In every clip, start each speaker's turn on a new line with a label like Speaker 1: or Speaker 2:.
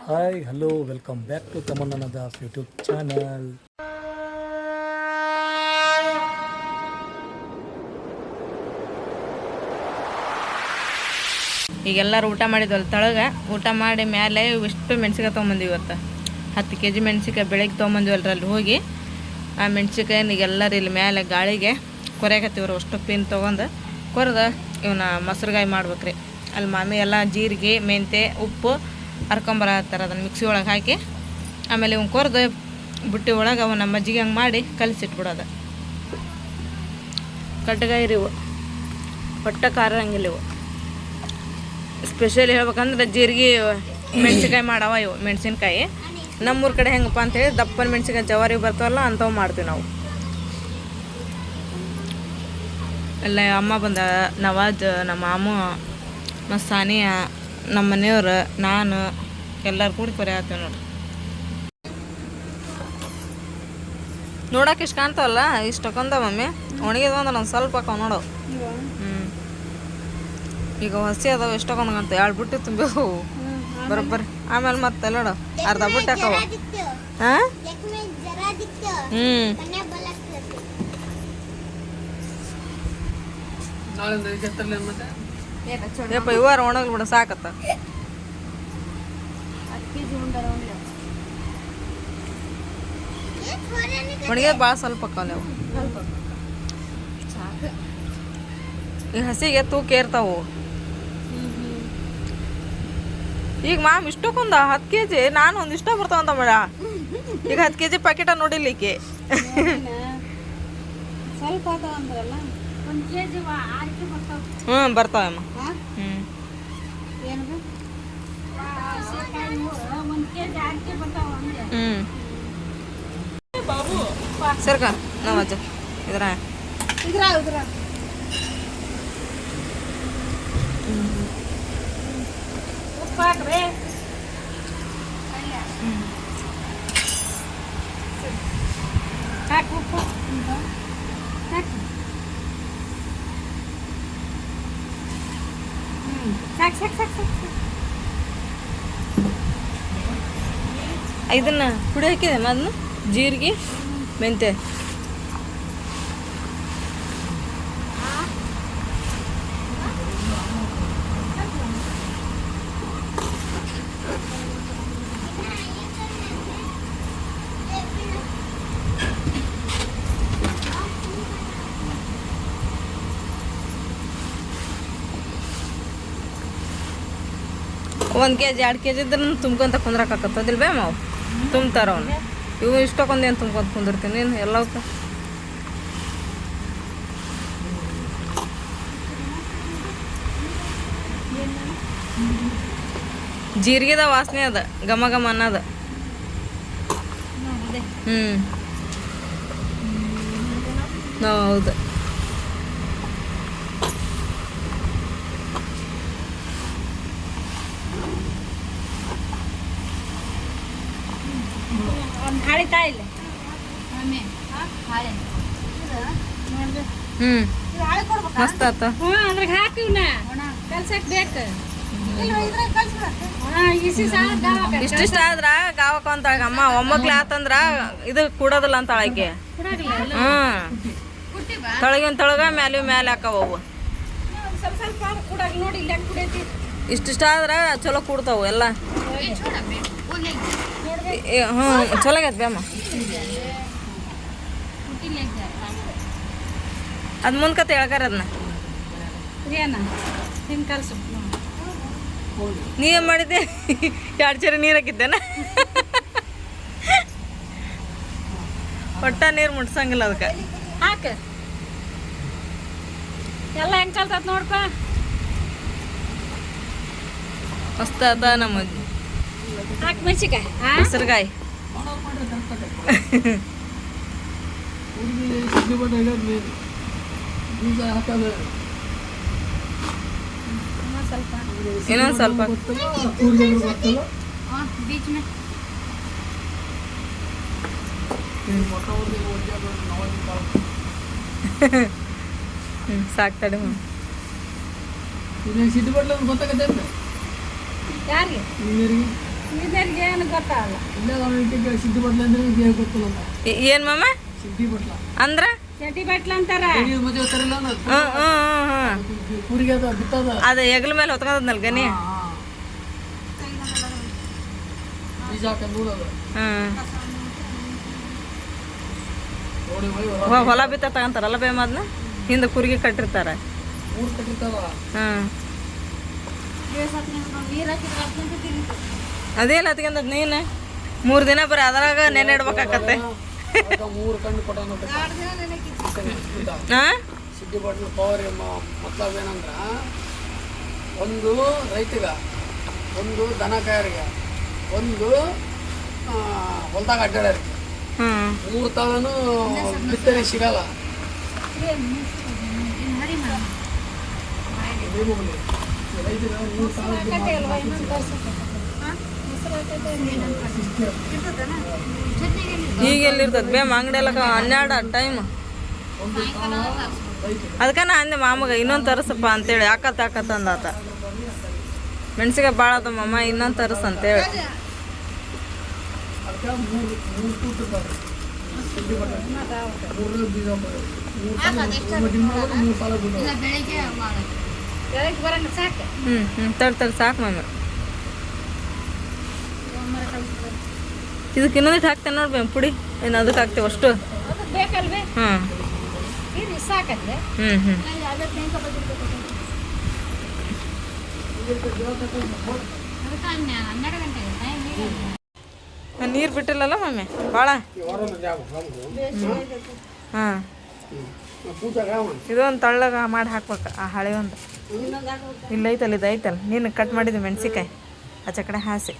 Speaker 1: Hi hello welcome back to ತಮನ್ನನ Das YouTube channel.
Speaker 2: ಈಗೆಲ್ಲರೂ ಊಟ ಮಾಡಿದ್ವಲ್ಲ ತಳಗೆ. ಊಟ ಮಾಡಿ ಮೇಲೆ ಇಷ್ಟು ಮೆಣ್ಸಿಕಾಯಿ ತೊಗೊಂಬಂದಿವಿ. ಇವತ್ತು 10 kg ಮೆಣ್ಸಿಕಾಯಿ ಬೆಳಗ್ಗೆ ತೊಗೊಂಬಂದಿವಲ್ರಿ. ಅಲ್ಲಿ ಹೋಗಿ ಆ ಮೆಣ್ಸಿಕಾಯಿನ ಈಗೆಲ್ಲರೂ ಇಲ್ಲಿ ಮೇಲೆ ಗಾಳಿಗೆ ಕೊರೆಯಕತ್ತೀವ್ರಿ. ಅಷ್ಟು ಕ್ಲೀನ್ ತೊಗೊಂಡು ಕೊರೆದು ಇವನ್ನ ಮೊಸರುಗಾಯಿ ಮಾಡ್ಬೇಕ್ರಿ. ಅಲ್ಲಿ ಮಾಮಿ ಎಲ್ಲ ಜೀರಿಗೆ ಮೆಂತೆ ಉಪ್ಪು ಹರ್ಕೊಂಬರತ್ತಾರೆ. ಅದನ್ನು ಮಿಕ್ಸಿ ಒಳಗೆ ಹಾಕಿ ಆಮೇಲೆ ಇವ್ನ ಕೊರೆದು ಬುಟ್ಟಿ ಒಳಗೆ ಅವನ್ನ ಮಜ್ಜಿಗೆ ಹಂಗೆ ಮಾಡಿ ಕಲಿಸಿಟ್ಬಿಡೋದು. ಕಟ್ಟಗಾಯಿ ರೀ ಇವು, ಒಟ್ಟ ಖಾರ ಹಂಗಿಲ್ಲ ಇವು. ಸ್ಪೆಷಲ್ ಹೇಳ್ಬೇಕಂದ್ರೆ ಜೀರಿಗೆ ಮೆಣ್ಸಿನ್ಕಾಯಿ ಮಾಡವ ಇವು. ಮೆಣಸಿನ್ಕಾಯಿ ನಮ್ಮೂರ ಕಡೆ ಹೆಂಗಪ್ಪ ಅಂತೇಳಿ ದಪ್ಪನ ಮೆಣ್ಸಿನ್ಕಾಯಿ ಜವಾರಿ ಬರ್ತಾವಲ್ಲ ಅಂಥವು ಮಾಡ್ತೀವಿ ನಾವು. ಎಲ್ಲ ಅಮ್ಮ ಬಂದ, ನವಾಜ್, ನಮ್ಮ ಮಾಮ, ಮತ್ತು ಸಾನಿಯಾ, ನಮ್ಮ ಮನೆಯವ್ರು, ನಾನು ಎಲ್ಲರೂ ಕೂಡಿ ಕೊರೆ ಹಾಕ್ತೇವೆ ನೋಡಿ. ನೋಡಕ್ಕೆ ಇಷ್ಟು ಕಾಣ್ತಾವಲ್ಲ, ಇಷ್ಟು ಹಾಕೊಂಡ ಮಮ್ಮಿ ಒಣಗಿದ್ವು ಅಂದ್ರೆ ಒಂದು ಸ್ವಲ್ಪ ಹಾಕೋ ನೋಡು. ಈಗ ಹಸಿ ಅದಾವ. ಎಷ್ಟು ಹಾಕೊಂಡಂತ 2 ಬುಟ್ಟಿ ತುಂಬಿವು ಬರೋಬ್ಬರಿ. ಆಮೇಲೆ ಮತ್ತೆ ನೋಡು ಅರ್ಧ ಬುಟ್ಟಿ ಹಾಕವ. ಹಾಂ ಯಪ್ಪ ಇವಾರ ಒಣಗ್ಲಿ ಬಿಡ ಸಾಕತ್ತ. ಒಣಗ್ಯ ಭಾಳ ಸ್ವಲ್ಪ ಹಾಕಲ್ಲ ಅವು. ಈ ಹಸಿಗೆ ತೂಕ ಏರ್ತಾವು. ಈಗ ಮಾಮ್ ಇಷ್ಟಕ್ಕೊಂದು 10 kg, ನಾನು ಒಂದು ಇಷ್ಟ ಬರ್ತಾವಂತ ಮೇಡ. ಈಗ 10 kg ಪ್ಯಾಕೆಟ ನೋಡಿಲಿಕ್ಕೆ ಬರ್ತಾವಮ್ಮ. ಸರ್ಕ ನಾವು ಅಜ್ಜ ಇದ್ರ ಉಪ್ಪಾಕ್ರೆ ಹಾಕು ಉಪ್ಪು ಸಾಕು ಸಾಕು ಸಾಕು ಸಾಕು ಸಾಕು. ಇದನ್ನ ಪುಡಿ ಹಾಕಿದೆ ಅದನ್ನು ಜೀರಿಗೆ ಮೆಂತೆ. ಒಂದು kg 2 kg ಇದ್ರೆ ತುಂಬ್ಕೊಂತ ಕುಂದ್ರಕ್ಕಾಕತ್ತದಿಲ್ಲ ಬೇ ಮಾವು ತುಂಬ್ತಾರ ಅವನು. ಇವು ಇಷ್ಟಕ್ಕೊಂದು ಏನು ತುಂಬ್ಕೊಂತ ಕುಂದಿರ್ತೀನಿ ನೀನು ಎಲ್ಲವಕ್ಕ. ಜೀರಿಗೆದ ವಾಸನೆ ಅದ, ಘಮ ಘಮ ಅನ್ನೋದು. ಹೌದು. ಮಸ್ತ್ ಆತ. ಇಷ್ಟಿಷ್ಟ ಆದ್ರ ಗಾವಕ್ಕ ಅಂತಾಳ ಅಮ್ಮ. ಒಮ್ಮಕ್ಲ ಆತಂದ್ರ ಇದು ಕೂಡೋದಿಲ್ಲ ಅಂತ ಆಕೆ. ತೊಳಗಿನ ತೊಳಗ ಮ್ಯಾಲೆ ಮ್ಯಾಲೆ ಹಾಕವ ಅವು. ಇಷ್ಟಿಷ್ಟ ಆದ್ರ ಚಲೋ ಕೂಡ್ತಾವು ಎಲ್ಲ. ಚಲೋ ಆಗೈತೆ ಬೇಮ್ಮ. ಅದು ಮುಂದ್ಕತೆ ಹೇಳ್ಕಾರ ಅದನ್ನ. ನೀವೇನು ಮಾಡಿದ್ದೆ? 2 ಚರಿ ನೀರು ಹಾಕಿದ್ದೇನ? ಒಟ್ಟ ನೀರು ಮುಟ್ಸಂಗಿಲ್ಲ ಅದಕ್ಕೆ. ಹಾಕ ಎಲ್ಲ ಹೆಂಗೆ ಕಲ್ತದ ನೋಡ್ಪ. ಮಸ್ತ್ ಅದ ನಮ್ಮ ಹಾಕಿ ಮೆಣಸಿಕಾಯಿ ಹೆಸರುಗಾಯಿ. ಇನ್ನೊಂದು ಸ್ವಲ್ಪ ಸಾಕ್ತಾಡೆ.
Speaker 3: ಸಿಟ್ಟು ಬಡ್ಲ ಗೊತ್ತಾಗತ್ತೆ
Speaker 2: ಯಾರಿಗೆ?
Speaker 3: ನೀರಿಗೆ
Speaker 2: ಏನು ಮಾಮ ಅಂದ್ರೆ ಅದ ಹೆಗಲ ಮೇಲೆ ಹೊತ್ಕೊಂಡದ್ನಲ್ ಗನಿ. ಹೊಲ ಬಿತ್ತ ತಗೊಂತಾರಲ್ಲ ಬೇಮ ಅದನ್ನ ಹಿಂದೆ ಕುರಿಗೆ ಕಟ್ಟಿರ್ತಾರ. ಅದೇಲ್ಲ ಹತ್ಕೊಂಡ ನೀನು 3 ದಿನ ಬರೀ ಅದ್ರಾಗ ನೆನೆ ಇಡ್ಬೇಕಾಕತ್ತೆ.
Speaker 3: ಸಿಡ್ಡಿ ಬಾಟ್ಲ್ ಪವರ್ ಮತ್ಲಬ್ ಏನಂದ್ರ ಒಂದು ರೈತಗ, ಒಂದು ದನ ಕಾಯರಿಗೆ, ಒಂದು ಹೊಲ್ದಾಗ ಅಡ್ಡಾಡೋರಿಗೆ 3 ತಾಳನು ಬಿತ್ತನೆ ಸಿಗಲ್ಲ.
Speaker 2: ಈಗ ಎಲ್ಲಿರ್ತದ ಬೇಮ ಅಂಗಡಿ ಎಲ್ಲ 12 ಟೈಮ್. ಅದಕ್ಕೆ ನಾ ಅಂದೆ ಮಾಮಗ ಇನ್ನೊಂದು ತರಿಸಪ್ಪ ಅಂತೇಳಿ. ಯಾಕತ್ತ ಅಂದಾತ ಮೆಣಸಿಗೆ ಭಾಳ ಅದ ಮಾಮ ಇನ್ನೊಂದು ತರಿಸ್ ಅಂತೇಳಿ. ತಡಿ ಸಾಕು ಮಾಮ. ಇದಕ್ಕೆ ಇನ್ನೊಂದಿಟ್ಟು ಹಾಕ್ತೇನೆ ನೋಡ್ಬೇಮ್ ಪುಡಿ. ಏನು ಅದಕ್ಕೆ ಹಾಕ್ತೇವೆ ಅಷ್ಟು? ಹಾಂ ನೀರು ಬಿಟ್ಟಿಲ್ಲಲ್ಲ ಮಮ್ಮಿ ಭಾಳ. ಹಾಂ ಇದೊಂದು ತಳ್ಳಗ ಮಾಡಿ ಹಾಕ್ಬೇಕು. ಆ ಹಳೆ ಒಂದು ಇಲ್ಲ ಐತಲ್ಲ, ಇದು ಐತಲ್ಲ ನೀನು ಕಟ್ ಮಾಡಿದ್ದು ಮೆಣಸಿಕಾಯಿ ಆಚೆ ಕಡೆ ಹಾಸಿ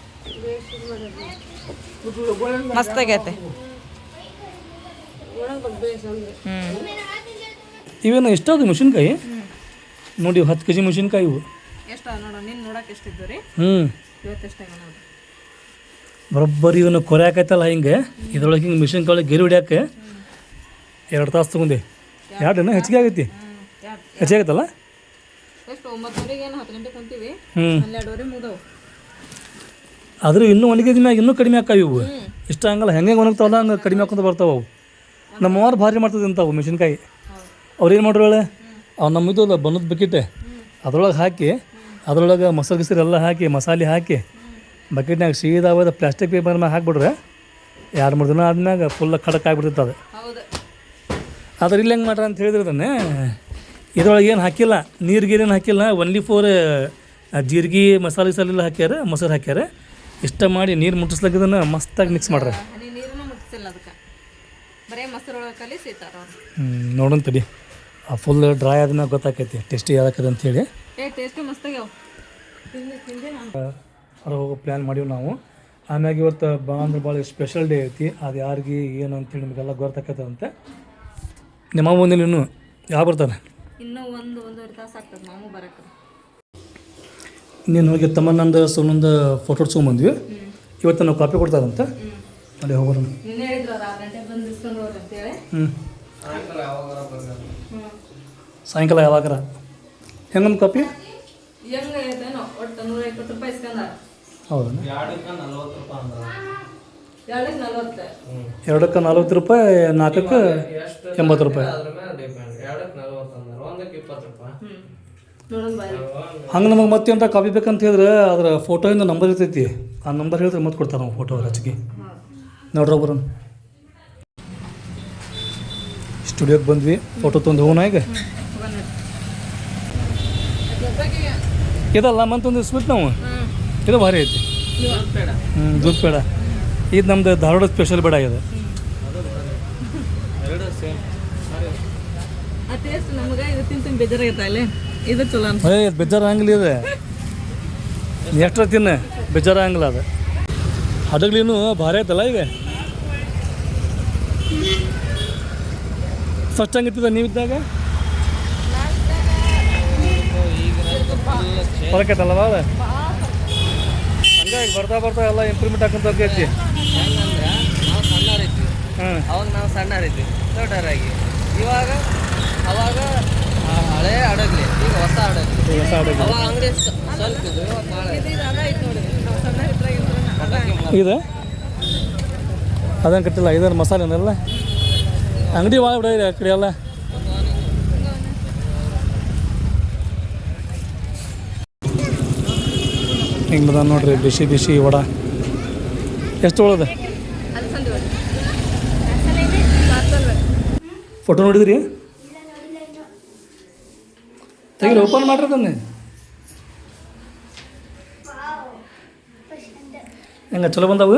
Speaker 2: ಮಸ್ತಾಗೈತೆ.
Speaker 1: ಇವೇನು ಎಷ್ಟಾದ್ರು ಮೆಣಸಿನ್ಕಾಯಿ ನೋಡಿ, 10 kg ಮೆಣಸಿನ್ಕಾಯಿ ಇವು.
Speaker 2: ಎಷ್ಟು ನೋಡು ನೀನು ನೋಡಕ್ಕೆ ಎಷ್ಟಿದ್ದು ರೀ? ಇವತ್ತೆಷ್ಟಾಗ ನೋಡಿ
Speaker 1: ಬರೋಬ್ಬರಿ ಇವನು ಕೊರೆ ಹಾಕೈತಲ್ಲ ಹಿಂಗೆ. ಇದ್ರೊಳಗೆ ಹಿಂಗೆ ಮೆಣಸಿನ್ಕಾಯಿ ಗೆರಿ ಹೊಡ್ಯಾಕೆ 2 ತಾಸು ತೊಗೊಂಡೆ. 2 ಹೆಚ್ಚಿಗೆ ಆಗೈತಿ, ಹೆಚ್ಚಿಗೆ ಆಗೈತಲ್ಲ.
Speaker 2: ಎಷ್ಟು 9:30 ಏನು 10 ಗಂಟೆ ಕುಂತೀವಿ, 12:30 ಮುಗಿದವು.
Speaker 1: ಆದರೂ ಇನ್ನೂ ಒಣಗಿದ ಮ್ಯಾಗ ಇನ್ನೂ ಕಡಿಮೆ ಆಕಾವು ಇವು. ಇಷ್ಟ ಹಂಗಲ್ಲ, ಹೆಂಗೆ ಒಣಗ್ತಾವಲ್ಲ ಹಂಗೆ ಕಡಿಮೆ ಹಾಕೊಂತ ಬರ್ತಾವೆ ಅವು. ನಮ್ಮವ್ರು ಭಾರಿ ಮಾಡ್ತದೆ ಅಂತಾವು ಮೆಣಸಿನ್ಕಾಯಿ. ಅವ್ರು ಏನು ಮಾಡ್ರೊಳೆ, ಅವು ನಮ್ಮಿದ್ದು ಬನ್ನದ ಬಕೆಟ್ ಅದ್ರೊಳಗೆ ಹಾಕಿ, ಅದ್ರೊಳಗೆ ಮೊಸರು ಗಿಸರು ಎಲ್ಲ ಹಾಕಿ, ಮಸಾಲೆ ಹಾಕಿ ಬಕೆಟ್ನಾಗ ಸೀದಾವದ ಪ್ಲಾಸ್ಟಿಕ್ ಪೇಪರ್ ಮ್ಯಾಗ ಹಾಕ್ಬಿಡ್ರೆ 2-3 ದಿನ ಆದ್ಮ್ಯಾಗ ಫುಲ್ ಖಡಕ್ ಆಗಿಬಿಡ್ತೈತೆ ಅದು. ಆದ್ರೆ ಇಲ್ಲಿ ಹೆಂಗೆ ಮಾಡ್ರ ಅಂತ ಹೇಳಿದ್ರೆ ಅದನ್ನೇ ಇದ್ರೊಳಗೆ ಏನು ಹಾಕಿಲ್ಲ, ನೀರು ಗೀರೇನು ಹಾಕಿಲ್ಲ, ಒನ್ಲಿ ಫೋರ್ ಜೀರಿಗೆ ಮಸಾಲೆ ಗಿಸಾಲೆಲ್ಲ ಹಾಕ್ಯಾರ, ಮೊಸರು ಹಾಕ್ಯಾರ. ಇಷ್ಟ ಮಾಡಿ ನೀರು ಮುಟ್ಟಿಸ್ಲಾಕಿದನ್ನು ಮಸ್ತಾಗಿ ಮಿಕ್ಸ್ ಮಾಡ್ರೆ. ನೋಡೋಣ ತಡಿ, ಆ ಫುಲ್ ಡ್ರೈ ಆದ್ಮೇಲೆ ಗೊತ್ತಾಕೈತಿ ಟೇಸ್ಟಿ ಯಾವ್ದಾಕದ ಅಂತೇಳಿ. ಹೊರ ಹೋಗೋ ಪ್ಲ್ಯಾನ್ ಮಾಡೀವಿ ನಾವು. ಆಮ್ಯಾಗ ಇವತ್ತು ಭಾಳ ಸ್ಪೆಷಲ್ ಡೇ ಐತಿ. ಅದು ಯಾರಿಗೆ ಏನು ಅಂತೇಳಿ ನಿಮಗೆಲ್ಲ ಗೊತ್ತಾಕೈತದಂತೆ. ನಿಮ್ಮ ಮಾವು ಬಂದಿಲ್ಲ ಇನ್ನೂ, ಯಾವ ಬರ್ತಾರೆ?
Speaker 2: ಇನ್ನೂ 1-1.5 ತಾಸು ಆಗ್ತದೆ ಮಾವು ಬರಕ್ಕೆ.
Speaker 1: ನೀನು ಹೋಗಿ ತಮ್ಮನ್ನಂದು ಸೊನ್ನೊಂದು ಫೋಟೋ ಹೊಡ್ಸ್ಕೊಂಬಂದ್ವಿ. ಇವತ್ತು ನಾವು ಕಾಪಿ ಕೊಡ್ತಾರಂತೆ, ಅಲ್ಲಿ ಹೋಗೋಣ. ಸಾಯಂಕಾಲ ಯಾವಾಗಾರ ಹೆಂಗೊಂದು ಕಾಪಿ? ಹೌದಾ? 2ಕ್ಕೆ 40 ರೂಪಾಯಿ, 4ಕ್ಕೆ 80 ರೂಪಾಯಿ. ಹಂಗೆ ನಮಗೆ ಮತ್ತೆ ಅಂತ ಕಾಪಿ ಬೇಕಂತ ಹೇಳಿದ್ರೆ ಅದರ ಫೋಟೋಯಿಂದ ನಂಬರ್ ಇರ್ತೈತಿ. ಆ ನಂಬರ್ ಹೇಳಿದ್ರೆ ಮತ್ತೆ ಕೊಡ್ತಾರೆ ನಾವು ಫೋಟೋ ಹಚ್ಚಿಗೆ. ನೋಡ್ರಿ ಬರೋಣ. ಸ್ಟುಡಿಯೋಗೆ ಬಂದ್ವಿ, ಫೋಟೋ ತೊಗೊಂಡು ಹೋಗೋಣ. ಈಗ ಇದಲ್ಲ ಮಂತೊಂದು ಸ್ವೀಟ್ ನಾವು, ಇದು ಭಾರಿ ಐತಿ. ದೂದ್ ಪೇಡ ಇದು ನಮ್ದು ಧಾರವಾಡ ಸ್ಪೆಷಲ್ ಬೇಡ ಇದೆ. ಬೇಜಾರ ಹಂಗಿಲ್ಲ ಇದೆ, ಎಷ್ಟರ ತಿನ್ನ ಬೇಜಾರ ಹಂಗಿಲ್ಲ ಅದು. ಹಡಗ್ಲಿನೂ ಭಾರಿ ಐತಲ್ಲ ಈಗ. ಫಸ್ಟ್ ಹಂಗಿರ್ತದ ನೀವಿದ್ದಾಗ ಫರಕ್ ಐತಲ್ಲ ಭಾಳ. ಹಂಗಾಗಿ ಬರ್ತಾ ಬರ್ತಾ ಎಲ್ಲ ಇಂಪ್ರೂವ್ಮೆಂಟ್ ಹಾಕೊಂತ ಹೋಗೈತಿ.
Speaker 3: ಅವಾಗ ನಾವು ಸಣ್ಣರಿದ್ವಿ, ದೊಡ್ಡವರಾಗಿ. ಇವಾಗ ಅವಾಗ ಹಳೆ ಹಡಗ್ಲಿ, ಈಗ ಹೊಸ ಹಡಗ್ಲಿ. ಅವಾಗ ಅಂಗಡಿ ಸ್ವಲ್ಪ
Speaker 1: ಇದೆ ಅದನ್ನು ಕಟ್ಟಿಲ್ಲ ಇದನ್ನು ಮಸಾಲೆನೆಲ್ಲ ಅಂಗಡಿ ಭಾಳ ಬಿಡ ಆ ಕಡೆ ಎಲ್ಲ ಹಿಂಗೆ ನೋಡ್ರಿ ಬಿಸಿ ಬಿಸಿ ವಡ ಎಷ್ಟು ಒಳದ ಫೋಟೋ ನೋಡಿದ್ರಿ ತೆಗಿರಿ ಓಪನ್ ಮಾಡ್ರಿ ಅದನ್ನೇ ಹೆಂಗೆ ಚಲೋ ಬಂದವು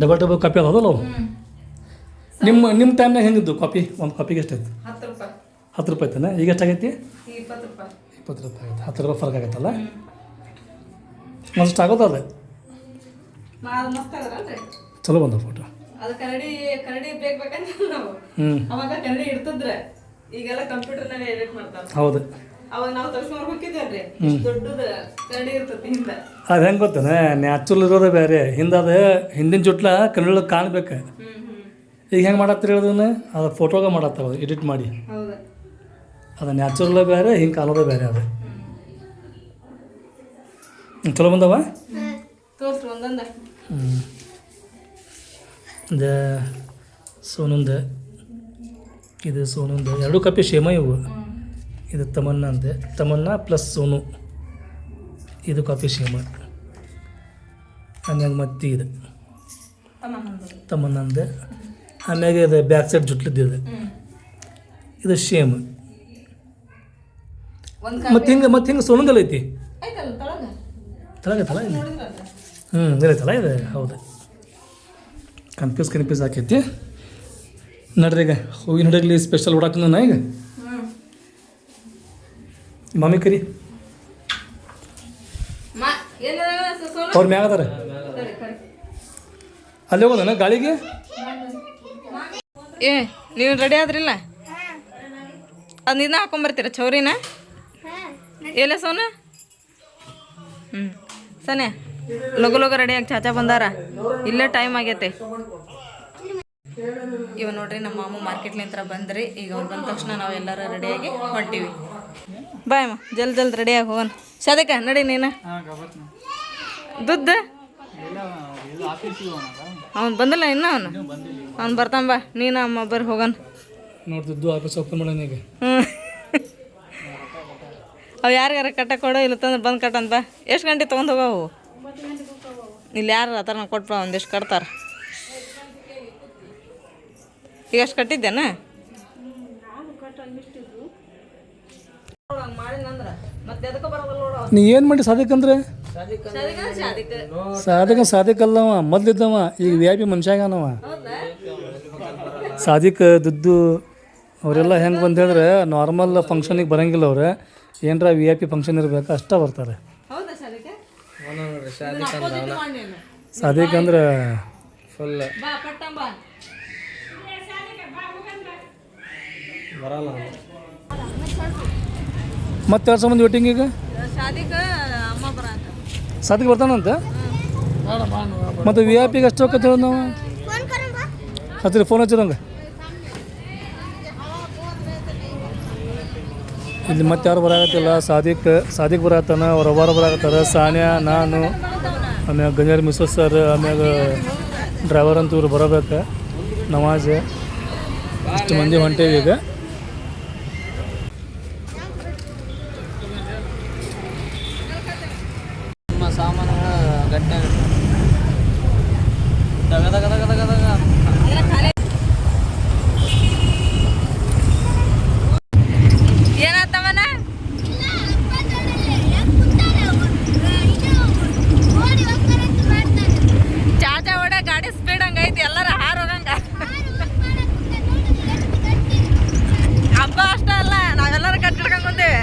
Speaker 1: ಡಬಲ್ ಕಾಪಿ ಅದಲ್ಲ ಅವು ನಿಮ್ಮ ಟೈಮ್ನಾಗ ಹೆಂಗಿದ್ದು ಕಾಪಿ ಒಂದು ಕಾಪಿಗೆ ಎಷ್ಟಾಯ್ತು 10 ರೂಪಾಯಿ ಐತನ ಈಗ ಎಷ್ಟಾಗೈತಿ 20 ರೂಪಾಯಿ ಆಯ್ತು 10 ರೂಪಾಯಿ ಫರ್ಕ್ ಆಗೈತಲ್ಲ ಮಸ್ತ್ ಆಗೋದು ಅದು ಚಲೋ ಬಂದ ಫೋಟೋ
Speaker 2: ಅದು ಕನ್ನಡಿ ಬೇಕಂತ ನಾವು ಅವಾಗ ಕನ್ನಡಿ ಇಡ್ತಿದ್ರೆ ಈಗೆಲ್ಲ ಕಂಪ್ಯೂಟರ್ನಾಗ ಎಡಿಟ್ ಮಾಡ್ತಾರೆ
Speaker 1: ಹೌದು
Speaker 2: ಅವಾಗ ನಾವು ತರ್ಸ್ಕೊಂಡು ಹೋಗಿದ್ದೇವ್ರಿ ದೊಡ್ಡದ ಕನ್ನಡಿ ಇರ್ತೈತಿ ಹಿಂದೆ
Speaker 1: ಅದು ಹೆಂಗೆ ಗೊತ್ತಾನ ನ್ಯಾಚುರಲ್ ಇರೋದೇ ಬೇರೆ ಹಿಂದೆ ಹಿಂದಿನ ಜುಟ್ಲ ಕನ್ನಡ ಕಾಣ್ಬೇಕು ಈಗ ಹೆಂಗೆ ಮಾಡತ್ತೀರಿ ಅದನ್ನು ಅದು ಫೋಟೋಗೆ ಮಾಡತ್ತಾವ ಎಡಿಟ್ ಮಾಡಿ
Speaker 2: ಹೌದು
Speaker 1: ಅದು ನ್ಯಾಚುರಲ್ ಬೇರೆ ಹಿಂಗೆ ಕಾಣೋದೇ ಬೇರೆ ಅದು ಚಲೋ ಬಂದವ
Speaker 2: ತೋರ್ಸ್ರಿ ಒಂದೊಂದ
Speaker 1: ಇದು ಸೋನುಂದು ಇದು ಸೋನುಂದು 2 ಕಾಪಿ ಶೇಮ ಇವು ಇದು ತಮನ್ನ ಅಂದೆ ತಮನ್ನ ಪ್ಲಸ್ ಸೋನು ಇದು ಕಾಪಿ ಶೇಮ ಆಮ್ಯಾಗ ಮತ್ತೆ ಇದು ತಮನ್ನಂದು ಆಮ್ಯಾಗ ಇದು ಬ್ಯಾಕ್ ಸೈಡ್ ಜುಟ್ಲಿದ್ದಿದೆ ಇದು ಶೇಮ್ ಮತ್ತೆ ಹಿಂಗೆ ಸೋನುಂದಲ್ಲ ಐತಿ ತಳಗೈತಲ್ಲ ಇಲ್ಲಿ ಇರೈತಲ್ಲ ಇದೆ ಹೌದು ಕನ್ಫ್ಯೂಸ್ ಆಕೈತಿ ನಡ್ರಿ ಈಗ ಹೂವಿನ ಹಡಗಲಿ ಸ್ಪೆಷಲ್ ಹೊಡಾಕನ ಈಗ ಮಮ್ಮಿ ಕರಿ ಅವ್ರ ಮ್ಯಾಗ ಅದಾರ ಅಲ್ಲಿ ಹೋಗೋದನ ಗಾಳಿಗೆ
Speaker 2: ಏ ನೀವು ರೆಡಿ ಆದ್ರಿಲ್ಲ ಅದು ಇದನ್ನ ಹಾಕೊಂಬರ್ತೀರ ಚೌರಿನ ಎಲ್ಲ ಸೋನ ಸನೆ ಲಗು ರೆಡಿಯಾಗಿ ಚಾಚಾ ಬಂದಾರ ಇಲ್ಲೇ ಟೈಮ್ ಆಗೈತೆ ಇವ ನೋಡ್ರಿ ನಮ್ಮ ಮಾಮ ಮಾರ್ಕೆಟ್ಲಿಂತ್ರ ಬಂದ್ರಿ ಈಗ ಅವ್ರು ಬಂದ ತಕ್ಷಣ ನಾವು ಎಲ್ಲರೂ ರೆಡಿಯಾಗಿ ಹೊಂಟೀವಿ ಬಾಯ್ ಅಮ್ಮ ಜಲ್ದಿ ರೆಡಿಯಾಗಿ ಹೋಗೋಣ ಸದಕ ನಡಿ ನೀನು ದುಡ್ಡ ಅವ್ನು ಬಂದಿಲ್ಲ ಇನ್ನ ಅವ್ನು ಬರ್ತಾನ ಬಾ ನೀನು ಅಮ್ಮ ಬರ್ರಿ ಹೋಗೋಣ
Speaker 1: ನೋಡ್ತಿದ್ದು ಆಫೀಸ್ ಓಪನ್ ಮಾಡೋಣ ಈಗ
Speaker 2: ಅವು ಯಾರಿಗಾರ ಕಟ್ಟ ಕೊಡೋ ಇಲ್ಲ ತಂದ್ರೆ ಬಂದು ಕಟ್ಟಂತ ಬಾ ಎಷ್ಟು ಗಂಟೆ ತೊಗೊಂಡು ಹೋಗವು ಇಲ್ಲಿ ಯಾರು ಆ ಥರ ಕೊಟ್ಬಿಡ ಒಂದಿಷ್ಟು ಕಟ್ತಾರೆ ಈಗ ಅಷ್ಟು ಕಟ್ಟಿದ್ದೇನ
Speaker 1: ನೀ ಏನು ಮಾಡಿ ಸಾಧಿಕಂದ್ರೆ ಸಾಧಿಕಲ್ಲವ ಮೊದ್ಲಿದ್ದವ ಈಗ ವಿ ಐ ಪಿ ಮನುಷ್ಯಾಗನವ ಸಾಧಿಕ ದುಡ್ಡು ಅವರೆಲ್ಲ ಹೆಂಗೆ ಬಂದೇಳಿದ್ರೆ ನಾರ್ಮಲ್ ಫಂಕ್ಷನಿಗೆ ಬರೋಂಗಿಲ್ಲ ಅವ್ರೆ ಏನರ ವಿ ಐ ಪಿ ಫಂಕ್ಷನ್ ಇರ್ಬೇಕು ಅಷ್ಟೇ ಬರ್ತಾರೆ ಸಾಧಿಕ್ ಅಂದ್ರೆ ಫುಲ್ ಮತ್ತೆ 2 ಸಂಬಂಧ ವೇಟಿಂಗ್ ಈಗ ಸಾಧಿಕ್ ಬರ್ತಾನಂತ ಮತ್ತು ವಿ ಐ ಪಿಗೆ ಅಷ್ಟು ಹೋಗ್ತೇವೆ ಹೇಳಿ ನಾವು ಹತ್ತಿರ ಫೋನ್ ಹಚ್ಚಿದಂಗೆ ಇಲ್ಲಿ ಮತ್ತೆ ಯಾರು ಬರಾಕತ್ತಿಲ್ಲ ಸಾದಿಕ್ ಬರತ್ತಾನ ಅವ್ರ ಅವ್ವಾರ ಬರಾಕತ್ತಾರ ಸಾನ್ಯಾ ನಾನು ಆಮ್ಯಾಗ ಗಂಜಾರಿ ಮಿಸಸ್ ಸರ್ ಆಮ್ಯಾಗ ಡ್ರೈವರ್ ಅಂತ ಇವ್ರು ಬರಬೇಕು ನವಾಜ್ ಇಷ್ಟು ಮಂದಿ ಹೊಂಟೇವಿ ಈಗ
Speaker 3: ನಮ್ಮ ಸಾಮಾನುಗಳು ಗಟ್ಟೆ ತಗದ
Speaker 2: ಏನಾತವನ ಚಾಚಾ ಓಡ ಗಾಡಿ ಸ್ಪೀಡ್ ಹಂಗೈತಿ ಎಲ್ಲರ ಹಾರೋಗಂಗ ಹಬ್ಬ ಅಷ್ಟ ಅಲ್ಲ ನಾವೆಲ್ಲರೂ ಕಟ್ ಹಿಡ್ಕೊಂಡ್ ಕುಂತೇವೆ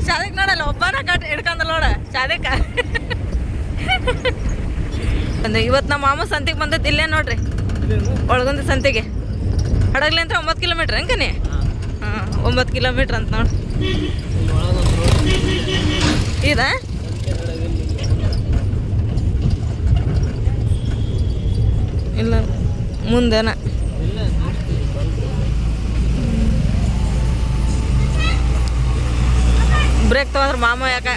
Speaker 2: ಶಾದಿಕ್ ನೋಡಲ್ಲ ಒಬ್ಬನ ಕಟ್ ಹಿಡ್ಕೊಂಡಲ್ಲ ನೋಡ ಶಾದಿಕ ಇವತ್ತು ನಮ್ಮ ಮಾಮ ಸಂತಿಗೆ ಬಂದದ್ದು ಇಲ್ಲೇ ನೋಡ್ರಿ ಒಳಗೊಂದು ಸಂತಿಗೆ ಹಡಗ್ಲಿಂತ್ರ 9 ಕಿಲೋಮೀಟ್ರ್ ಹೆಂಗನಿ ಹಾಂ 9 ಕಿಲೋಮೀಟ್ರ್ ಅಂತ ನೋಡಿ ಇದ ಇಲ್ಲ ಮುಂದೆನ ಬ್ರೇಕ್ ತಗೊಂಡ್ರೆ ಮಾಮ ಯಾಕ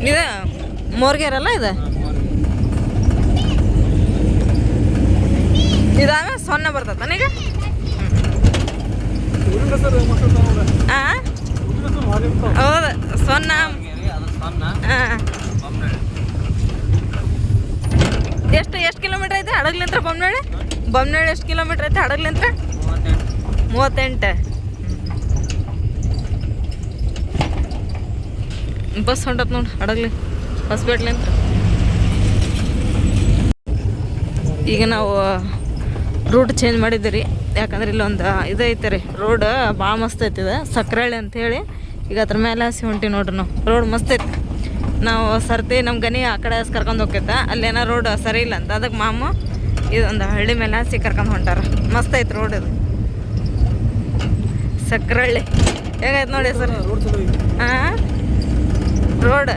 Speaker 2: ಇದು ಮೋರ್ಗೇರಲ್ಲ ಇದು ಇದಾಗ ಸೊನ್ನೆ ಬರ್ತದ ನನಗ ಹೌದು ಸೊನ್ನ ಎಷ್ಟು ಕಿಲೋಮೀಟ್ರ್ ಐತೆ ಹಡಗ್ಲಿಂತ್ರ ಬೊಮ್ಮನಹಳ್ಳಿ ಎಷ್ಟು ಕಿಲೋಮೀಟ್ರ್ ಐತೆ ಹಡಗ್ಲಿಂತ್ರ 38 ಬಸ್ ಹೊಂಟತ್ ನೋಡಿ ಹಡಗ್ಲಿ ಹೊಸಪೇಟ್ಲಿಂತ್ರ ಈಗ ನಾವು ರೂಟ್ ಚೇಂಜ್ ಮಾಡಿದ್ದೀರಿ ಯಾಕಂದ್ರೆ ಇಲ್ಲೊಂದು ಇದು ಐತೆ ರೀ ರೋಡ್ ಭಾಳ ಮಸ್ತ್ ಐತಿ ಇದು ಸಕ್ರಳ್ಳಿ ಅಂಥೇಳಿ ಈಗ ಅದ್ರ ಮೇಲೆ ಹಸಿ ಹೊಂಟಿ ನೋಡ್ರಿ ನಾವು ರೋಡ್ ಮಸ್ತ್ ಐತಿ ನಾವು ಸರ್ತಿ ನಮ್ಮ ಗನಿ ಆ ಕಡೆ ಕರ್ಕೊಂಡು ಹೋಗ್ತೈತೆ ಅಲ್ಲೇನೋ ರೋಡ್ ಸರಿ ಇಲ್ಲ ಅಂತ ಅದಕ್ಕೆ ಮಾಮ ಇದೊಂದು ಹಳ್ಳಿ ಮೇಲೆ ಹಸಿ ಕರ್ಕೊಂಡು ಹೊಂಟಾರ ಮಸ್ತ್ ಐತಿ ರೋಡ್ ಇದು ಸಕ್ರಳ್ಳಿ ಹೇಗೈತೆ ನೋಡಿ ಸರ್ ಹಾಂ ರೋಡ್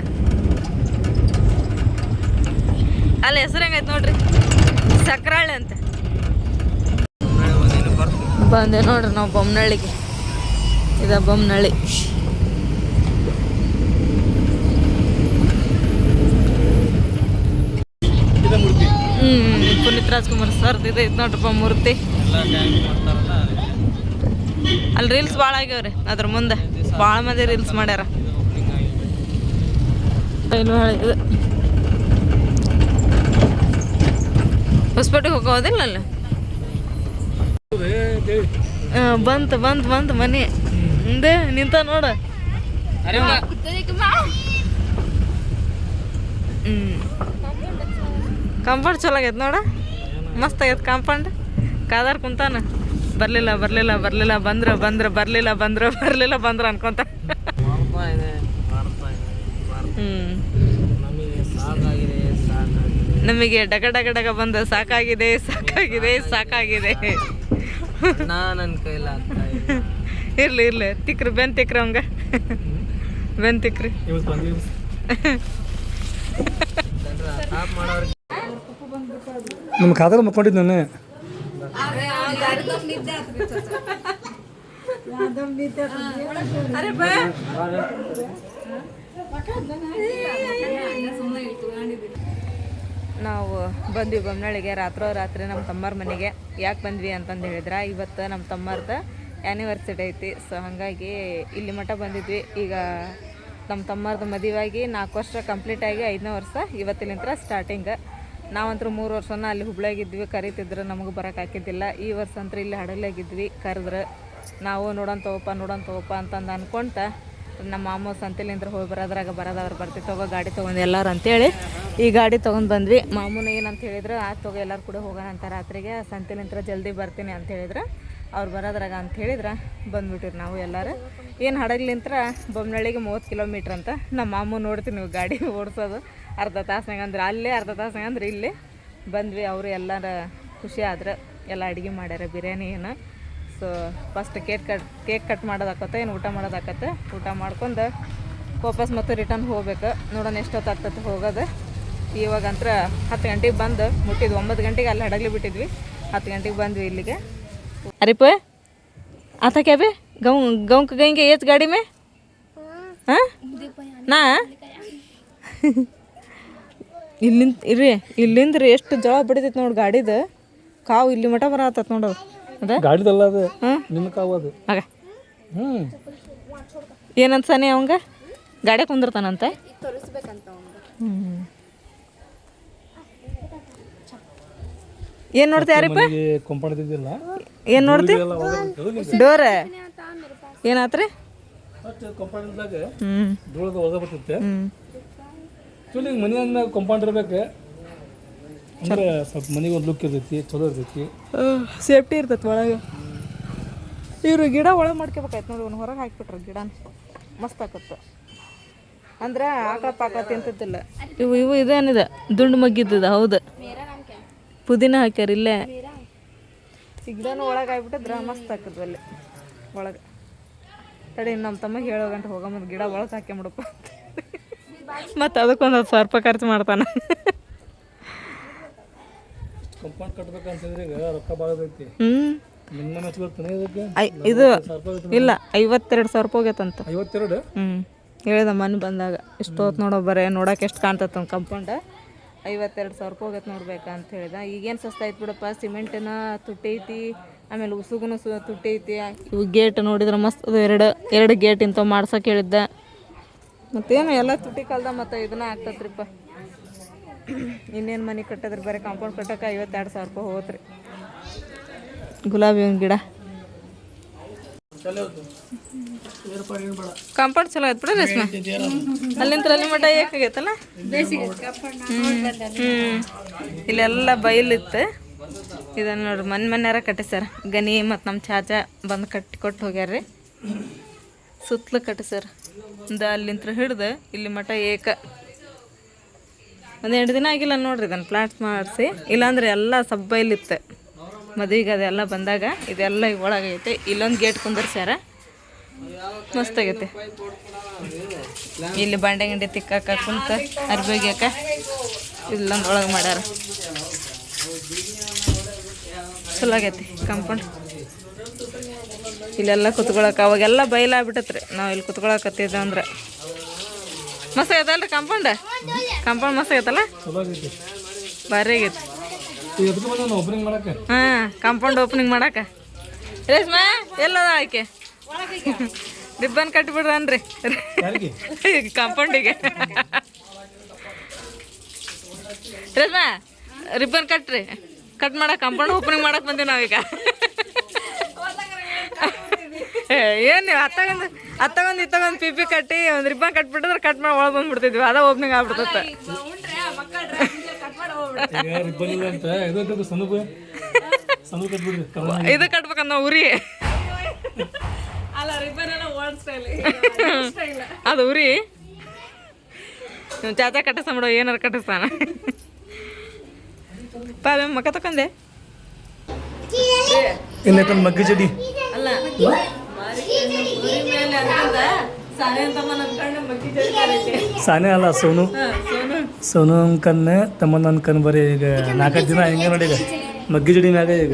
Speaker 2: ಅಲ್ಲಿ ಹೆಸರು ಹೆಂಗೈತೆ ನೋಡ್ರಿ ಸಕ್ರಳ್ಳಿ ಅಂತ ಬಂದೆ ನೋಡ್ರಿ ನಾವು ಬೊಮ್ಮನಹಳ್ಳಿಗೆ ಇದ ಬೊಮ್ಮನಹಳ್ಳಿ ಪುನೀತ್ ರಾಜ್ಕುಮಾರ್ ಸರ್ದು ಇದು ಐತೆ ನೋಡ್ರಪ್ಪ ಮೂರ್ತಿ ಅಲ್ಲಿ ರೀಲ್ಸ್ ಭಾಳ ಆಗ್ಯಾವ್ರಿ ಅದ್ರ ಮುಂದೆ ಭಾಳ ಮಂದಿ ರೀಲ್ಸ್ ಮಾಡ್ಯಾರ ಇದು ಹೊಸಪೇಟೆಗೆ ಹೋಗೋದಿಲ್ಲ ಅಲ್ಲ ಬಂತು ಮನೆ ಮುಂದೆ ನಿಂತ ನೋಡ ಕಾಂಪೌಂಡ್ ಚಲೋ ಆಗೈತೆ ನೋಡ ಮಸ್ತ್ ಆಗೈತೆ ಕಾಂಪೌಂಡ್ ಕಾದಾರ್ ಕುಂತಾನ ಬರ್ಲಿಲ್ಲ ಬಂದ್ರ ಅನ್ಕೊಂತ ನಮಗೆ ಡಗ ಡಗ ಡಗ ಬಂದು ಸಾಕಾಗಿದೆ
Speaker 3: ನನ್ನ ಕೈಲ
Speaker 2: ಇರ್ಲಿ ತಿಕ್ರಿ ಬೆನ್ ತಿಕ್ರಿ ಅವಂಗ ಬೆನ್ ತಿಕ್ರಿ
Speaker 1: ನಿಮ್ಮ ಖಾತಾರ ಮಕ್ಕೊಂಡಿದ್ದು ನಾನು
Speaker 2: ನಾವು ಬಂದ್ವಿ ಬೊಮ್ಮನಹಳ್ಳಿಗೆ ರಾತ್ರಿ ನಮ್ಮ ತಮ್ಮರ ಮನೆಗೆ ಯಾಕೆ ಬಂದ್ವಿ ಅಂತಂದು ಹೇಳಿದ್ರೆ ಇವತ್ತು ನಮ್ಮ ತಮ್ಮರ್ದು ಆ್ಯನಿವರ್ಸರಿ ಐತಿ ಸೊ ಹಾಗಾಗಿ ಇಲ್ಲಿ ಮಠ ಬಂದಿದ್ವಿ ಈಗ ನಮ್ಮ ತಮ್ಮರ್ದು ಮದುವೆಯಾಗಿ 4 ವರ್ಷ ಕಂಪ್ಲೀಟ್ ಆಗಿ 5ನೇ ವರ್ಷ ಇವತ್ತಿನಿಂದ ಸ್ಟಾರ್ಟಿಂಗ್ ನಾವಂತರೂ 3 ವರ್ಷನ ಅಲ್ಲಿ ಹುಬ್ಳಿಯಾಗಿದ್ವಿ ಕರಿತಿದ್ರು ನಮಗೆ ಬರೋಕೆ ಹಾಕಿದ್ದಿಲ್ಲ ಈ ವರ್ಷ ಅಂತೂ ಇಲ್ಲಿ ಹಡಲಾಗಿದ್ವಿ ಕರೆದ್ರೆ ನಾವು ನೋಡೋಣ ತಗೋಪ್ಪ ಅಂತಂದು ಅನ್ಕೊಂತ ನಮ್ಮ ಮಾಮ ಸಂತೆಲಿಂದ ಹೋಗಿ ಬರೋದಾದ್ರೆ ಬರ್ತೀವಿ ತಗೋ ಗಾಡಿ ತೊಗೊಂಡು ಎಲ್ಲರೂ ಅಂತೇಳಿ ಈ ಗಾಡಿ ತೊಗೊಂಡು ಬಂದ್ವಿ ಮಾಮೂನ ಏನಂತ ಹೇಳಿದ್ರೆ ತಗೋ ಎಲ್ಲರೂ ಕೂಡ ಹೋಗೋಣ ಅಂತ ರಾತ್ರಿಗೆ ಸಂತೆಲಿಂದ ಜಲ್ದಿ ಬರ್ತೀನಿ ಅಂತ ಹೇಳಿದ್ರೆ ಅವ್ರು ಬರೋದ್ರಾಗ ಅಂತ ಹೇಳಿದ್ರೆ ಬಂದ್ಬಿಟ್ಟಿರಿ ನಾವು ಎಲ್ಲರೂ ಏನು ಹಡಗ್ಲಿಂತ್ರ ಬೊಮ್ಮನಹಳ್ಳಿಗೆ 30 ಕಿಲೋಮೀಟ್ರ್ ಅಂತ ನಮ್ಮ ಮಾಮೂ ನೋಡ್ತೀವಿ ನೀವು ಗಾಡಿ ಓಡಿಸೋದು ಅರ್ಧ ತಾಸ್ನಾಗ ಅಂದ್ರೆ ಅಲ್ಲೇ ಅರ್ಧ ತಾಸ್ನಾಗ ಅಂದ್ರೆ ಇಲ್ಲೇ ಬಂದ್ವಿ ಅವರು ಎಲ್ಲರ ಖುಷಿ ಆದ್ರೆ ಎಲ್ಲ ಅಡುಗೆ ಮಾಡ್ಯಾರ ಬಿರಿಯಾನಿ ಏನು ಸೊ ಫಸ್ಟ್ ಕೇಕ್ ಕಟ್ ಮಾಡೋದಾಕತ್ತೆ ಏನು ಊಟ ಮಾಡೋದಾಕತ್ತೆ ಊಟ ಮಾಡ್ಕೊಂಡು ವಾಪಸ್ ಮತ್ತೆ ರಿಟರ್ನ್ ಹೋಗ್ಬೇಕು ನೋಡೋಣ ಎಷ್ಟೊತ್ತಾಗ್ತದೆ ಹೋಗೋದು ಇವಾಗಂತ್ರ 10 ಗಂಟೆಗೆ ಬಂದು ಮುಟ್ಟಿದ್ವಿ 9 ಗಂಟೆಗೆ ಅಲ್ಲಿ ಹಡಗ್ಲಿ ಬಿಟ್ಟಿದ್ವಿ 10 ಗಂಟೆಗೆ ಬಂದ್ವಿ ಇಲ್ಲಿಗೆ अरे पे आता क्या बे गाँव के गएंगे ये गाड़ी में हाँ ನಾ ಇಲ್ಲಿಂದ ಎಷ್ಟು ಜಳ ಬಿಡ್ತೈತಿ ನೋಡಿ ಗಾಡಿದು ಕಾವು ಇಲ್ಲಿ ಮಠ ಬರತ್ತತ್ ನೋಡು ಅದ
Speaker 1: ಗಾಡಿದಲ್ಲ ಅದು ನಿನ್ನ ಕಾವು ಅದು
Speaker 2: ಆಗ ಏನಂತ ಸನಿ ಅವಂಗ ಗಾಡಿ ಕುಂದಿರ್ತಾನಂತೆ ಏನು ನೋಡ್ತಿ ಯಾರಿಪ್ಪ ಏನು ನೋಡ್ತಿ ಡೋರ್ ಏನಾತ್ರಿ
Speaker 1: ಮನೆ ಅಂದ್ಮ್ಯಾಗ ಕಾಂಪೌಂಡ್ ಇರ್ಬೇಕು ಅಂದ್ರೆ ಸ್ವಲ್ಪ ಮನೆಗೆ ಒಂದು ಲುಕ್ ಇರ್ತೈತಿ ಚಲೋ ಇರ್ತೈತಿ
Speaker 2: ಸೇಫ್ಟಿ ಇರ್ತೈತಿ ಒಳಗೆ ಇವರು ಗಿಡ ಒಳಗೆ ಮಾಡ್ಕೋಬೇಕಾಯ್ತು ನೋಡಿ ಒಂದು ಹೊರಗೆ ಹಾಕಿಬಿಟ್ರೆ ಗಿಡನ ಮಸ್ತ್ ಆಕತ್ತು ಅಂದ್ರೆ ಆಕಳ ಪಾಕಳ ತಿಂತಿದ್ದಿಲ್ಲ ಇವು ಇದೇನಿದೆ ದುಂಡು ಮಗ್ಗಿದ್ದದ ಹೌದು ಪುದೀನ ಹಾಕ್ಯಾರ ಇಲ್ಲೇ ಈ ಗಿಡನೂ ಒಳಗೆ ಆಗ್ಬಿಟ್ಟಿದ್ರೆ ಮಸ್ತ್ ಹಾಕಿದ್ವು ಅಲ್ಲಿ ಒಳಗೆ ತಡಿ ನಮ್ಮ ತಮ್ಮಗೆ ಹೇಳೋ ಗಂಟೆ ಹೋಗಂಬಂದು ಗಿಡ ಒಳಗೆ ಹಾಕ್ಯಂಬಿಡಪ್ಪ ಮತ್ತು ಅದಕ್ಕೊಂದು 10,000 ರೂಪಾಯಿ ಖರ್ಚು ಮಾಡ್ತಾನೆ
Speaker 1: ಕಾಂಪೌಂಡ್ ಕಟ್ಬೇಕಂತಂದ್ರೆ ಈಗ ರೊಕ್ಕ ಭಾಳ ಐತಿ
Speaker 2: ಇದು ಇಲ್ಲ 52,000 ರೂಪಾಯಿ ಹೋಗೈತಂತ
Speaker 1: 52
Speaker 2: ಹೇಳಿದ ಮನೆ ಬಂದಾಗ ಇಷ್ಟೊತ್ತು ನೋಡೋ ಬರೇ ನೋಡೋಕೆ ಎಷ್ಟು ಕಾಣ್ತೈತೆ ಒಂದು ಕಂಪೌಂಡ 52,000 ರೂಪಾಯಿ ಹೋಗತ್ತೆ ನೋಡ್ಬೇಕಾ ಅಂತ ಹೇಳಿದ. ಈಗೇನು ಸಸ್ತ ಐತೆ ಬಿಡಪ್ಪ, ಸಿಮೆಂಟಿನ ತುಟ್ಟಿ ಐತಿ, ಆಮೇಲೆ ಉಸುಗುನು ತುಟ್ಟಿ ಐತಿ. ಇವು ಗೇಟ್ ನೋಡಿದ್ರೆ ಮಸ್ತ್ ಅದು ಎರಡು ಗೇಟ್ ಇಂಥವು ಮಾಡ್ಸೋಕೆ ಹೇಳಿದ್ದ. ಮತ್ತೇನು ಎಲ್ಲ ತುಟ್ಟಿ ಕಾಲ್ದ ಮತ್ತು ಇದನ್ನ ಆಗ್ತತ್ರಿಪ್ಪ. ಇನ್ನೇನು ಮನೆ ಕಟ್ಟಿದ್ರೆ ಬರೀ ಕಾಂಪೌಂಡ್ ಕಟ್ಟೋಕೆ 52,000 ರೂಪಾಯಿ ಹೋಗತ್ರಿ. ಗುಲಾಬಿ ಹೂವಿನ ಗಿಡ ಕಾಂಪೌಂಡ್ ಚಲೋ ಆಯ್ತು ಬಿಡ ರೇಷ್ಮೆ. ಅಲ್ಲಿಂದ ಅಲ್ಲಿ ಮಠ ಏಕಾಗೈತಲ್ಲ. ಇಲ್ಲೆಲ್ಲ ಬೈಲಿತ್ತು. ಇದನ್ನು ನೋಡ್ರಿ ಮನ್ಯಾರ ಕಟ್ಟಿಸ್ಯಾರ. ಗನಿ ಮತ್ತು ನಮ್ಮ ಚಾಚಾ ಬಂದು ಕಟ್ಟಿ ಕೊಟ್ಟು ಹೋಗ್ಯಾರ್ರಿ. ಸುತ್ತಲೂ ಕಟ್ಟಿಸ್ಯಾರ. ಅಲ್ಲಿಂತ್ರ ಹಿಡ್ದು ಇಲ್ಲಿ ಮಠ ಏಕ. ಒಂದು 2 ದಿನ ಆಗಿಲ್ಲ ನೋಡ್ರಿ ಇದನ್ನು ಪ್ಲಾಟ್ ಮಾಡಿಸಿ. ಇಲ್ಲಾಂದ್ರೆ ಎಲ್ಲ ಸಬ್ಬೈಲಿತ್ತು. ಮದುವೆಗೆ ಅದೆಲ್ಲ ಬಂದಾಗ ಇದೆಲ್ಲ ಒಳಗೈತೆ. ಇಲ್ಲೊಂದು ಗೇಟ್ ಕುಂದರ್ಸ್ಯಾರ, ಮಸ್ತಾಗೈತೆ. ಇಲ್ಲಿ ಬಂಡೆ ಗಿಂಡೆ ತಿಕ್ಕಾಕ ಕುಂತ ಅರ್ಬಿಗ್ಯಾಕ ಇಲ್ಲೊಂದು ಒಳಗೆ ಮಾಡ್ಯಾರ. ಚಲೋ ಆಗೈತಿ ಕಾಂಪೌಂಡ್. ಇಲ್ಲೆಲ್ಲ ಕುತ್ಕೊಳಕ್ಕೆ ಅವಾಗೆಲ್ಲ ಬಯಲಾಗ್ಬಿಟ್ಟತ್ರಿ. ನಾವು ಇಲ್ಲಿ ಕುತ್ಕೊಳಕತ್ತಿದ್ದೆ ಅಂದ್ರೆ ಮಸ್ತ್ ಆಗೈತಲ್ರಿ ಕಾಂಪೌಂಡ್. ಕಾಂಪೌಂಡ್ ಮಸ್ತ್ ಆಗೈತಲ್ಲ, ಭಾರಿ ಆಗೈತಿ. ಹಾಂ, ಕಾಂಪೌಂಡ್ ಓಪನಿಂಗ್ ಮಾಡಾಕ ರೇಷ್ಮಾ ಎಲ್ಲದ ಆಯ್ಕೆ ರಿಬ್ಬನ್ ಕಟ್ಟಿಬಿಡ್ರನ್ರಿ ಕಾಂಪೌಂಡಿಗೆ. ರೇಷ್ಮಾ ರಿಬ್ಬನ್ ಕಟ್ರಿ, ಕಟ್ ಮಾಡಕ್ಕೆ ಕಾಂಪೌಂಡ್ ಓಪನಿಂಗ್ ಮಾಡಕ್ಕೆ ಬಂದೀವಿ ನಾವೀಗ. ಏನು ನೀವು ಅತ್ತಗೊಂದು ಇತ್ತಗೊಂದು ಪಿಪಿ ಕಟ್ಟಿ ಒಂದು ರಿಬ್ಬನ್ ಕಟ್ಬಿಟ್ಟಿದ್ರೆ ಕಟ್ ಮಾಡಿ ಒಳಗೆ ಬಂದ್ಬಿಡ್ತಿದ್ವಿ. ಅದ ಓಪನಿಂಗ್ ಆಗ್ಬಿಡ್ತೈತೆ. ಇದು ಕಟ್ಬೇಕಂದ ಉರಿ ಅದು ಉರಿ. ನೀವು ಚಾಚಾ ಕಟ್ಟಿಸ್ತಾನ ಬಿಡೋ, ಏನಾರು ಕಟ್ಟಿಸ್ತಾನ. ಪಾವೆ ಮಕ್ಕ ತಕೊಂಡೆ
Speaker 1: ಮಗ್ಗಿ ಚಡಿ
Speaker 2: ಅಲ್ಲ
Speaker 1: ಸಾನೆ ಅಲ್ಲ, ಸೋನು ಅನ್ಕನ್ನ ತಮ್ಮನ ಅನ್ಕನ್ ಬರೀ ಈಗ 4-5 ದಿನ ಹಿಂಗೆ ನೋಡಿ. ಈಗ ಮಗ್ಗಿ ಜಡಿ ಮ್ಯಾಗ ಈಗ